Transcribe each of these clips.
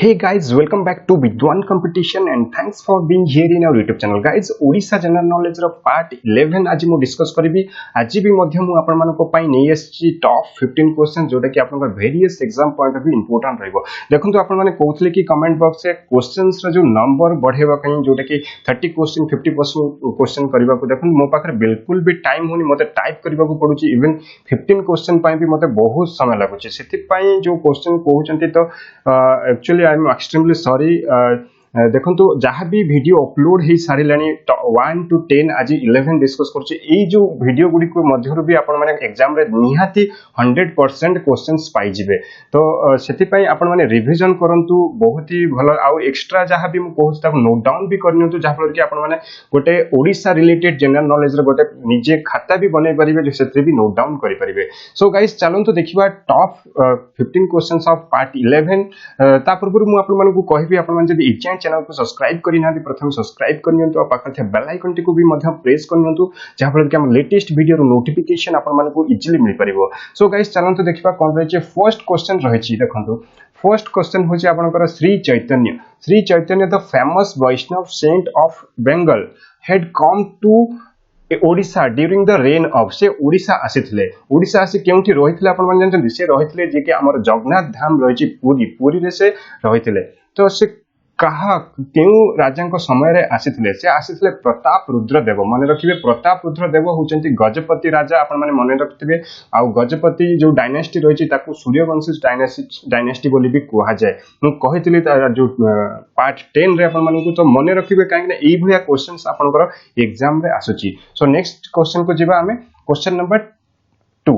Hey guys, welcome back to VIDWAN COMPETITION and thanks for being here in our YouTube channel. Guys, Odisha General Knowledge ro part 11 आज मु discuss करबी। आज भी मध्य मु आपण मानको पई नै एसची टॉप 15 क्वेश्चन जोटा कि आपण various exam point of view important रहबो। देखंतु आपण माने कहउतले कि कमेंट बॉक्स रे क्वेश्चंस रो जो नंबर बढ़ेबा कहीं जोटा कि 30 क्वेश्चन 50% क्वेश्चन करबा को देखन मो पाखरे बिल्कुल भी टाइम होनी मते टाइप करबा को पडुची। इवन 15 क्वेश्चन पई भी मते बहुत समय लागुची। सेति पई जो क्वेश्चन कहउचंती तो actually I am extremely sorry. देखंतु जहाँ भी वीडियो अपलोड ही सारी लानी 1 to 10 आज 11 डिस्कस करछि। ए जो वीडियो गुडी को मध्य भी आपण माने एग्जाम रे निहाती 100% क्वेश्चंस पाई जिवे। तो सेति पई आपण माने रिवीजन करंतु बहुत ही भलो। आ एक्स्ट्रा जहाँ भी मु कहउछि ताको नोट डाउन भी करनियंतु जहाँ फल कि आपण माने गोटे ओडिसा रिलेटेड जनरल नॉलेज रे गोटे निजे खाता भी बनै परिबे जे सेति भी नोट डाउन करि परिबे। सो गाइस चलंतु देखिबा टॉप 15 क्वेश्चंस ऑफ पार्ट 11। ता पूर्व मु आपण मानकु कहबी आपण माने जदि इच्चा चैनल को सब्सक्राइब करिना प्रथम सब्सक्राइब करनियंतु आ पाखर थे बेल आइकन टिको भी मध्य प्रेस करनियंतु जहाँ फल कि हम लेटेस्ट वीडियो रो नोटिफिकेशन आपण मानकु इजीली मिल परिबो। सो गाइस चलंतु देखिबा कोन रहै छै। फर्स्ट क्वेश्चन रहै छै। देखंतु फर्स्ट क्वेश्चन होछि आपनकर Shri Chaitanya the famous Vaishnava saint of Bengal had come to Odisha during the reign of. से ओडिशा आसीथिले। ओडिशा आसी केउठी रहिथिले आपण माने जानते से रहिथिले जे कि हमर जगन्नाथ धाम रहै छै पुरी रे से रहिथिले। तो से कहा केउ राजा को समय रे आसीथिले। से आसीथिले प्रतापरुद्र देव। माने रखिबे प्रतापरुद्र देव होचंती गजपति राजा। आपण माने मने रखथिबे। आ गजपति जो डायनेस्टी रहि छै ताकू सूर्यवंशी डायनेस्टी बोली भी कहा जाय। मु कहितली जो पार्ट 10 रे आपण मानकू तो मने रखिबे काहे कि एई भलिया क्वेश्चंस आपनकर एग्जाम रे आसुची। सो नेक्स्ट क्वेश्चन को जिबा हमें क्वेश्चन नंबर 2।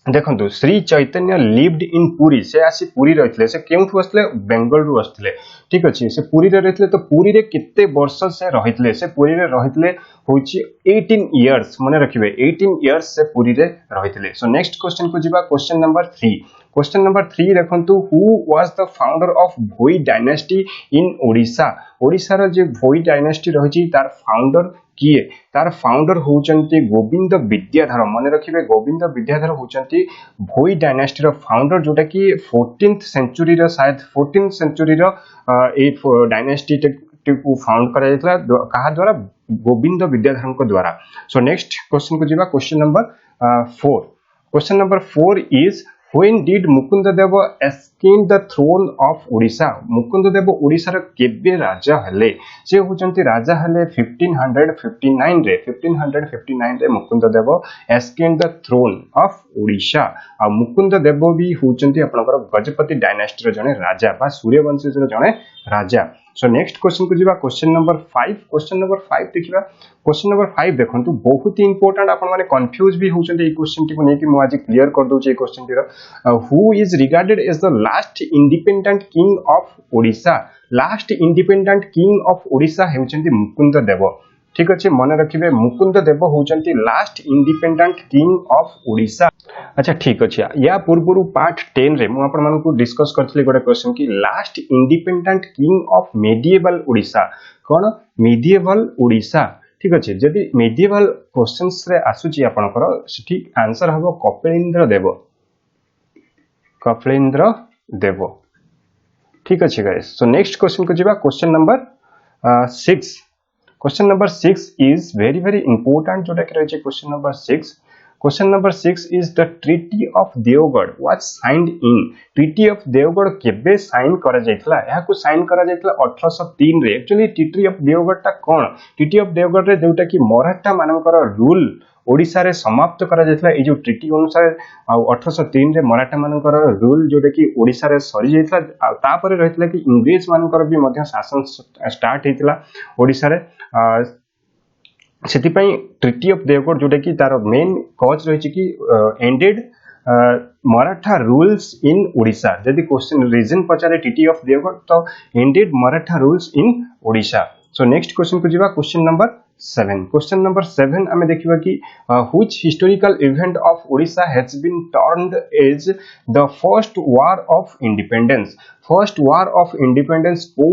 देखंतु श्री चैतन्य लिव्ड इन पुरी। से आसी पुरी रहितले। से केउठु आस्ले बेंगल रु आस्थिले। ठीक अछि। से पुरी रे रहितले। तो पुरी रे केते वर्ष से रहितले। से पुरी रे रहितले होची 18 इयर्स। माने रखिबे 18 इयर्स से पुरी रे रहितले। सो नेक्स्ट क्वेश्चन को जिबा क्वेश्चन नंबर 3। क्वेश्चन नंबर 3 देखंतु who was the founder of Bhoi dynasty in Odisha. Odisha रो जे भोई डायनेस्टी रहिची तार फाउंडर किए। तार फाउंडर होचंती गोविंद विद्याधर। माने रखिबे गोविंद विद्याधर होचंती भोई डायनेस्टी रो फाउंडर जोटा कि 14th सेंचुरी रो शायद 14th सेंचुरी रो ए डायनेस्टी को फाउंड करा जायतला कहा द्वारा गोविंद विद्याधर को द्वारा। सो नेक्स्ट क्वेश्चन को जिबा question number 4। Question number 4 is When did Mukundadeva ascend the throne of Odisha? Mukundadeva Odisha रे केबे राजा हले। से होचंती राजा हले 1559 रे। 1559 रे Mukunddev ascend the throne of Odisha। आ मुकुंददेव भी होचंती आपनकर गजपति डायनेस्टी रे जने राजा बा सूर्यवंशी रे जने राजा। सो नेक्स्ट क्वेश्चन को जिबा क्वेश्चन नंबर 5। क्वेश्चन नंबर 5 देखिबा। क्वेश्चन नंबर 5 देखंतु बहुत ही इंपोर्टेंट। आपण माने कंफ्यूज भी होचंती ए क्वेश्चन टी को नै कि मु आज क्लियर कर दोचे ए क्वेश्चन टी रो। Who is regarded as the last independent king of Odisha. Last independent king of Odisha हेउचंती मुकुंददेव। ठीक अछि। मन रखिबे मुकुंददेव होचंती last independent king of Odisha. अच्छा ठीक अछि। या पूर्वरु पार्ट 10 रे मु आपण मानकू डिस्कस करथले गोटे क्वेश्चन कि last independent king of medieval Odisha cone medieval Odisha. ठीक अछि। जदि मेडिएवल क्वेश्चंस रे आसुची आपनकर सिठी आंसर हबो कपिलेंद्र देव। कपिलेंद्र देव। ठीक अछि गाइस। सो नेक्स्ट क्वेश्चन को जिबा question number 6। Question number 6 is very important जोटा कि रहै छै question number 6। Question number 6 is the Treaty of Deogarh was signed in। Treaty of Deogarh केबे साइन करा जायतला। एहा को साइन करा जायतला 1803 रे। एक्चुअली Treaty of Deogarh ता कोन। Treaty of Deogarh रे जोटा कि मराठा मानकर रूल ओडिशा रे समाप्त करा जायतला। ए जो ट्रीटी अनुसार 1803 रे मराठा मानकर रूल जोटा कि ओडिशा रे सरी जायतला। ता परे रहितला कि इंग्लिश मानकर भी मध्य शासन स्टार्ट हेतला ओडिशा रे। सेति पई ट्रीटी ऑफ देवगढ़ जोटा कि तार मेन कॉज रही कि ended Maratha rules in Odisha. यदि क्वेश्चन रीजन पचारे ट्रीटी ऑफ देवगढ़ तो ended Maratha rules in Odisha. So next question को जिबा क्वेश्चन नंबर 7। क्वेश्चन नंबर 7 आमे देखिबा कि which historical event of Odisha has been turned as the first war of independence. First war of independence को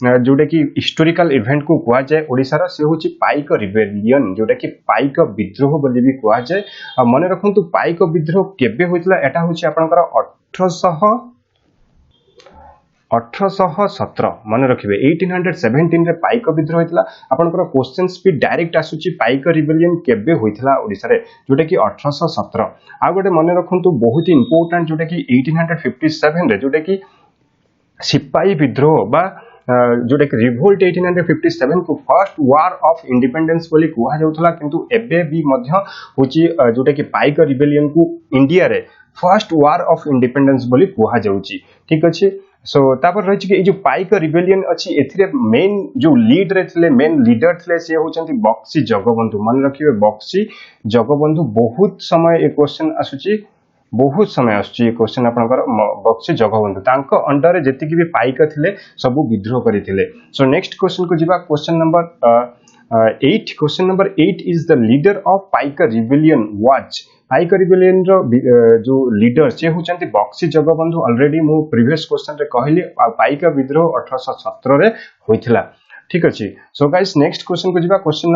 जोटा कि हिस्टोरिकल इवेंट को कहा जाए ओडिशा रा से होची पाइक रिबेलियन जोटा कि पाइक विद्रोह बोली भी कहा जाए। मन रखंतु पाइक विद्रोह केबे होइतला। एटा होची आपनकर 1817 मन रखिए 1817 रे पाइक विद्रोह होता आपनकर क्वेश्चंस भी डायरेक्ट आसुची पाइक रिबेलियन केबे होइथिला ओडिसा रे जोटा कि 1817 आ गोटे मन रखंतु बहुत ही इंपोर्टेंट जोटा कि 1857 रे जोटा कि सिपाही विद्रोह बा जोटा कि रिवोल्ट 1857 को फर्स्ट वार ऑफ इंडिपेंडेंस बोली कुहा जाउथला किंतु एबे भी मध्य होची जोटा कि पाइक रिबेलियन को इंडिया रे फर्स्ट वार ऑफ इंडिपेंडेंस बोली कुहा जाउची ठीक अछि सो तापर रही कि जो पाइक रिबेलियन अच्छी एथिरे मेन जो लीड रे थिले मेन लीडर थिले से होचंती बक्सी जगबंधु मन रखिबे बक्सी जगबंधु बहुत समय ए क्वेश्चन आसुची बहुत समय आसुची ए क्वेश्चन आपनकर बक्सी जगबंधु तांको अंडर रे जेतिकी भी पाइक थिले सब विद्रोह करिथिले सो नेक्स्ट क्वेश्चन को जिबा question number 8 question number 8 is the leader of Paik rebellion was Paik rebellion रो जो लीडर से होचंती बक्सी जगबंधु ऑलरेडी मु प्रीवियस क्वेश्चन रे कहली पाइक विद्रोह 1817 रे होइथिला ठीक अछि सो गाइस नेक्स्ट क्वेश्चन को जिबा क्वेश्चन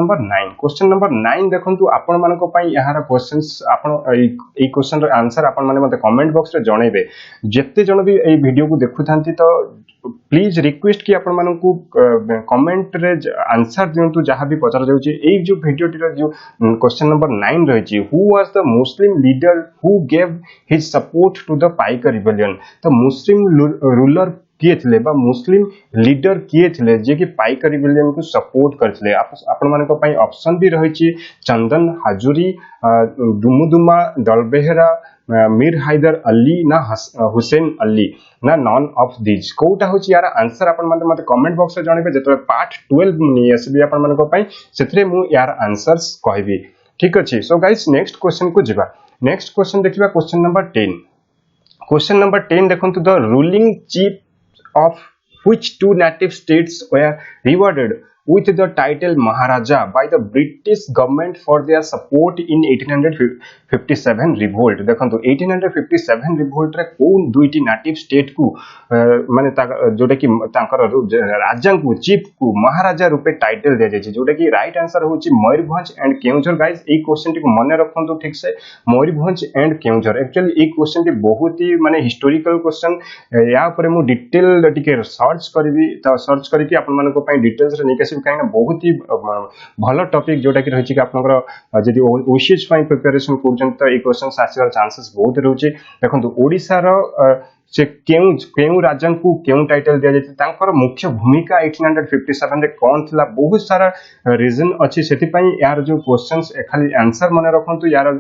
नंबर 9 देखंतु आपण मानको पई याहार क्वेश्चंस आपण ए क्वेश्चन रो आंसर आपण माने मते कमेंट बॉक्स रे जणैबे जेते जण भी ए वीडियो को देखुथांती तो प्लीज रिक्वेस्ट कि आपण मानकू कमेंट रे आंसर दियंतु जहां भी पचर जाउची ए जो वीडियो टिर जो क्वेश्चन नंबर 9 रहिची who was the Muslim leader who gave his support to the Paik rebellion तो मुस्लिम रूलर किए थिले बा मुस्लिम लीडर किए थिले जे कि पाइक रिबेलियन को सपोर्ट करथिले आपण मानक पई ऑप्शन भी रहिची चंदन हाजुरी दुमुदुमा दलबेहरा मीर हैदर अली ना हुसैन अली ना नॉन ऑफ दिस कोटा होची यार आंसर आपण माने मते कमेंट बॉक्स रे जणेबे जेतरे पार्ट 12 नि एसबी आपण मानक पई सेथरे मु यार आंसर्स कहबी ठीक अछि सो गाइस नेक्स्ट क्वेश्चन को जिबा नेक्स्ट क्वेश्चन देखिबा क्वेश्चन नंबर 10 देखंतु the ruling chief of which two native states were rewarded with the title Maharaja by the British government for their support in 1857 revolt देखंतु 1857 revolt रे कोन दुईटी native state को माने जोटा कि तांकर राजा को चीफ को महाराजा रूपे टाइटल दे जाय जोटा कि राइट आंसर होची Mayurbhanj and Keonjhar guys A question T मने रखंतु ठीक से Mayurbhanj and Keonjhar actually A question T बहुत ही माने हिस्टोरिकल क्वेश्चन या ऊपर मु डिटेल टिके सर्च करबी त सर्च करके आपन मानको पई डिटेल्स रे निकसी कहीं बहुत ही भल टॉपिक जोटा कि रही आपनकर जदि ओसीएच पई प्रिपरेशन करछन त ए क्वेश्चन आसीबार चांसेस बहुत रहउची देखंतु ओडिसा रो से केउ राजा को केउ टाइटल दिया जाय तांकर मुख्य भूमिका 1857 रे कोन थिला बहुत सारा रीजन अछि सेति पई यार जो क्वेश्चंस खाली आंसर मने रखंतु यार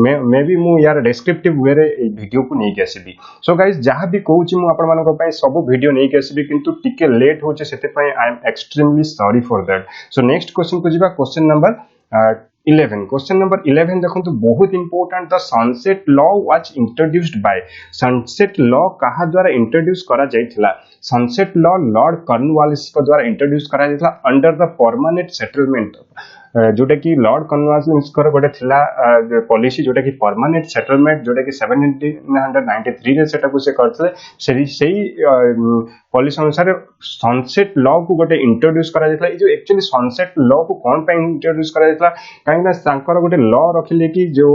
मे बी मु यार डिस्क्रिप्टिव वे रे ए वीडियो को नै के आसीबी सो गाइस जहां भी कहूची मु आपण मानको पई सब वीडियो नै के आसीबी किंतु टिके लेट होचे सेति पई I am extremely sorry for that so next question को जिबा क्वेश्चन नंबर 11 क्वेश्चन नंबर 11 देखंतु बहुत important the sunset law was introduced by sunset law कहा द्वारा इंट्रोड्यूस करा जायथिला सनसेट लॉ लॉर्ड कॉर्नवालिस को द्वारा इंट्रोड्यूस करा जायथिला अंडर द परमानेंट सेटलमेंट जोटा कि लॉर्ड कॉर्नवालिस कर गोटे थिला पॉलिसी जोटा कि परमानेंट सेटलमेंट जोटा कि 1793 रे सेटा को से करथले सेही पॉलिसी अनुसार सनसेट लॉ को गोटे इंट्रोड्यूस करा जायथिला ए जो एक्चुअली सनसेट लॉ को कोन पे इंट्रोड्यूस करा जायथिला काइना तांकर गोटे लॉ रखिले कि जो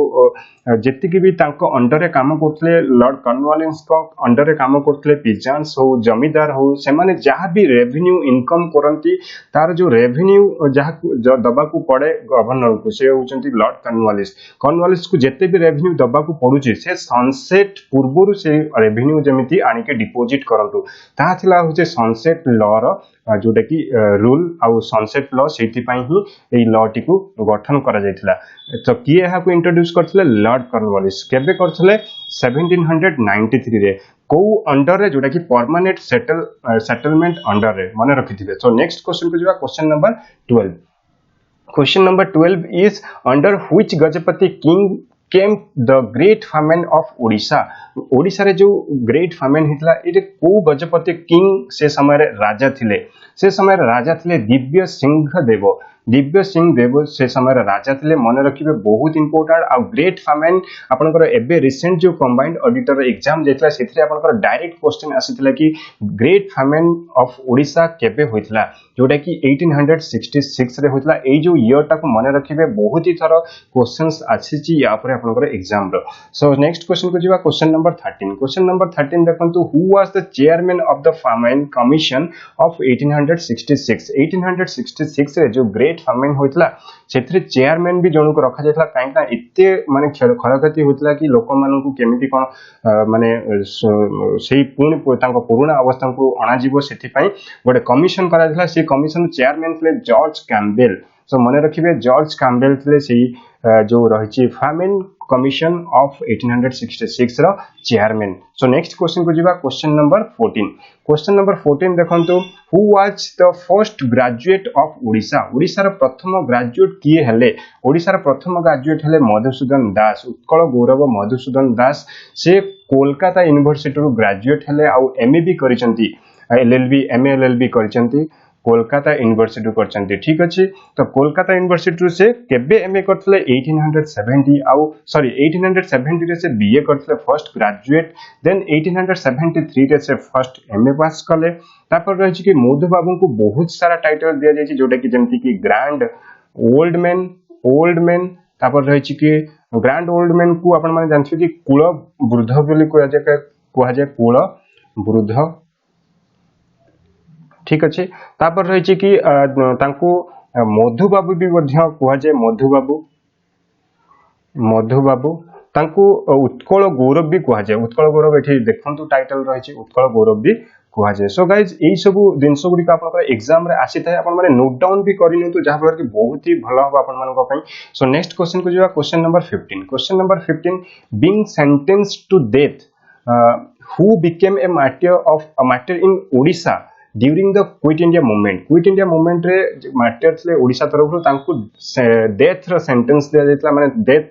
जेतिकी भी तांको अंडर रे काम करथले लॉर्ड कॉर्नवालिस को अंडर रे काम करथले पिजान्स हो जमीदार हो से माने जहां भी रेवेन्यू इनकम करंती तार जो रेवेन्यू जहां दबा को पड़े गवर्नर को से होचंती लॉर्ड कॉर्नवालिस को जेते भी रेवेन्यू दबा को पड़ुची से सनसेट पूर्वरु से रेवेन्यू जमिति आनी के डिपॉजिट करंतु ता थिला होचे सनसेट लॉ रो जोटा कि रूल आउ सनसेट लॉ सेति पई ही ए लॉ टी को गठन करा जायथिला तो किए हा को इंट्रोड्यूस करथले लॉर्ड कॉर्नवालिस केबे करथले 1793 रे को अंडर रे जोटा कि परमानेंट सेटलमेंट अंडर रे माने रखिथिबे सो नेक्स्ट क्वेश्चन को जिबा question number 12 Question number 12 is under which Gajapati king came the great famine of Odisha? Odisha रे जो great famine हितला इटे को गजपति किंग से समय रे राजा थिले दिव्य सिंह देव दिव्य सिंह देव से समय राजा थे मन रखिए बहुत इंपोर्टेंट आ ग्रेट फामेन आपनकर एबे रिसेंट जो कंबाइंड ऑडिटर एग्जाम जेतला सेथरे आपनकर डायरेक्ट क्वेश्चन आसीतला कि ग्रेट फामेन ऑफ ओडिशा केबे होइतला जोटा कि 1866 रे होइतला ए जो ईयर टाको मन रखिए बहुत ही थरो क्वेश्चंस आसीची या पर आपनकर एग्जाम रो सो नेक्स्ट क्वेश्चन को जीवा क्वेश्चन नंबर 13 देखंतु who was the chairman of the famine commission of 1866 रे जो ग्रेट फामेन होइतला सेथरे चेयरमैन भी जणु को रखा जायतला काहे ना इत्ते माने खरगति होइतला कि लोक मानन को केमिति कोन माने सेही पुणी तांको पुराना अवस्था को अणा जीवो सेथि पई गोटे कमीशन करा जायतला से कमीशन चेयरमैन थे जॉर्ज कैम्पबेल सो मन रखिबे जॉर्ज कैम्पबेल थे सेही जो रहिछि फामेन कमीशन ऑफ 1866 रो चेयरमैन सो नेक्स्ट क्वेश्चन को जीवा क्वेश्चन नंबर 14 देखंतु who was the first graduate of Odisha Odisha रो प्रथम ग्रेजुएट किए हेले ओडिशा रो प्रथम ग्रेजुएट हेले मधुसूदन दास उत्कल गौरव मधुसूदन दास से कोलकाता यूनिवर्सिटी रो ग्रेजुएट हेले आ एमए भी करिसंती एलएलबी एमए एलएलबी करिसंती कोलकाता यूनिवर्सिटी करचंती ठीक अछि तो कोलकाता यूनिवर्सिटी से केबे एमए करथले 1870 आउ सॉरी 1870 रे से बीए करथले फर्स्ट ग्रेजुएट देन 1873 रे से फर्स्ट एमए पास कले तापर रहिछि कि मधु बाबू को बहुत सारा टाइटल दिया जायछि जोटा कि जेमति कि ग्रैंड ओल्ड मैन तापर रहिछि कि ग्रैंड ओल्ड मैन को आपण माने जानछि कि कुल वृद्ध बोली कोया जाय कुल वृद्ध ठीक अच्छे तापर रही कि मधु बाबू भी कह जाए मधु बाबू तांको उत्कल गौरव भी कह जाए उत्कल गौरव ये देखु टाइटल रही उत्कल गौरव भी कह जाए सो गाइज यही सब जिनस गुड़िक आप एग्जाम आसी था आप नोट डाउन भी करनी जहाँफल कि बहुत ही भल हम आप सो नेक्स्ट क्वेश्चन को जावा question number 15 being sentenced to death who became a martyr in Odisha during the Quit India movement रे मार्टियर थे ओडिशा तरफ तांको डेथ रो सेंटेंस दिया जायतला माने डेथ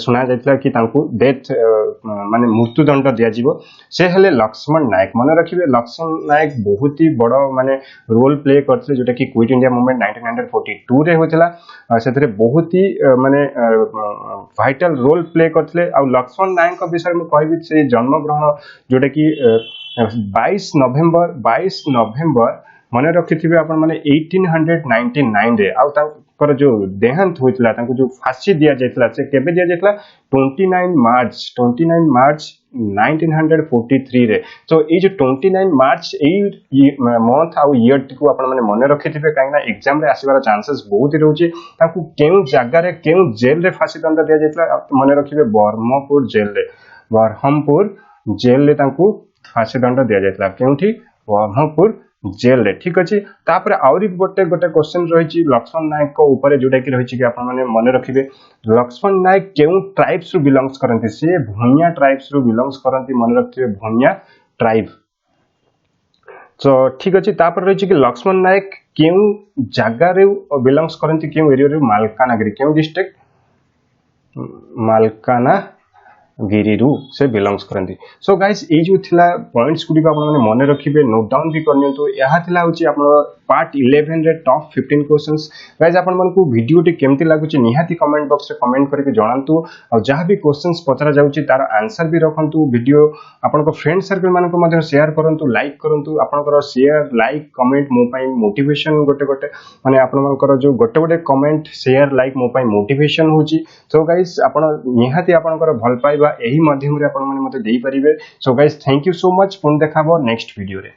सुना जायतला कि तांको डेथ माने मृत्युदंड दिया जीवो से हेले लक्ष्मण नायक मन रखिबे लक्ष्मण नायक बहुत ही बड़ माने रोल प्ले करथले जोटा कि क्विट इंडिया मूवमेंट 1942 रे होतला सेतरे बहुत ही माने वाइटल रोल प्ले करथले आ लक्ष्मण नायक के विषय में कहबी से जन्म ग्रहण जोटा कि 22 नवेम्बर मन रखिथिबे आपण माने 1899 रे आ तांकर जो देहांत होइतला तांको जो फांसी दिया जायतला से केबे दिया जायतला 29 मार्च 1943 रे तो ए जो 29 मार्च ए मंथ आ ईयर को आपण माने मन रखिथिबे काइना एग्जाम रे आसीबार चांसेस बहुत ही रहउची तांको केउ जगह रे केउ जेल रे फांसी दंड दिया जायतला मन रखिबे बरहमपुर जेल रे तांको फांसी दंड दिया जायतला केउठी बरहमपुर जेल रे ठीक अछि तापर आउरी गोटे क्वेश्चन रहिछि लक्ष्मण नायक को ऊपर जोटा कि रहिछि कि आपण माने मन रखिबे लक्ष्मण नायक केउ ट्राइब्स रु बिलोंग्स करंती से भूमिया ट्राइब्स रु बिलोंग्स करंती मन रखिबे भूमिया ट्राइब तो ठीक अछि तापर रहिछि कि लक्ष्मण नायक केउ जगह रे बिलोंग्स करंती केउ एरिया रे मालकानगिरी केउ डिस्ट्रिक्ट मालकानगिरी रु से बिलोंग्स करंती सो गाइस ए जो थिला पॉइंट्स गुडी आपण माने मन रखिबे नोट डाउन भी करनियंतु यहा थिला होची आपण पार्ट 11 रे टॉप 15 क्वेश्चंस गाइस आपण मन को वीडियो टी केमति लागुची निहाती कमेंट बॉक्स रे कमेंट करके जणांतु और जहां भी क्वेश्चंस पतरा जाउची तार आंसर भी रखंतु वीडियो आपण को फ्रेंड सर्कल मान को मध्ये शेयर करंतु लाइक करंतु आपण को शेयर लाइक कमेंट मो पई मोटिवेशन गोटे माने आपण मानकर जो गोटे कमेंट शेयर लाइक मो पई मोटिवेशन होची सो गाइस आपण निहाती आपण को भल पाइबा एही माध्यम रे आपण माने मते देई परिबे so guys thank you so much पुन देखाबो नेक्स्ट वीडियो रे।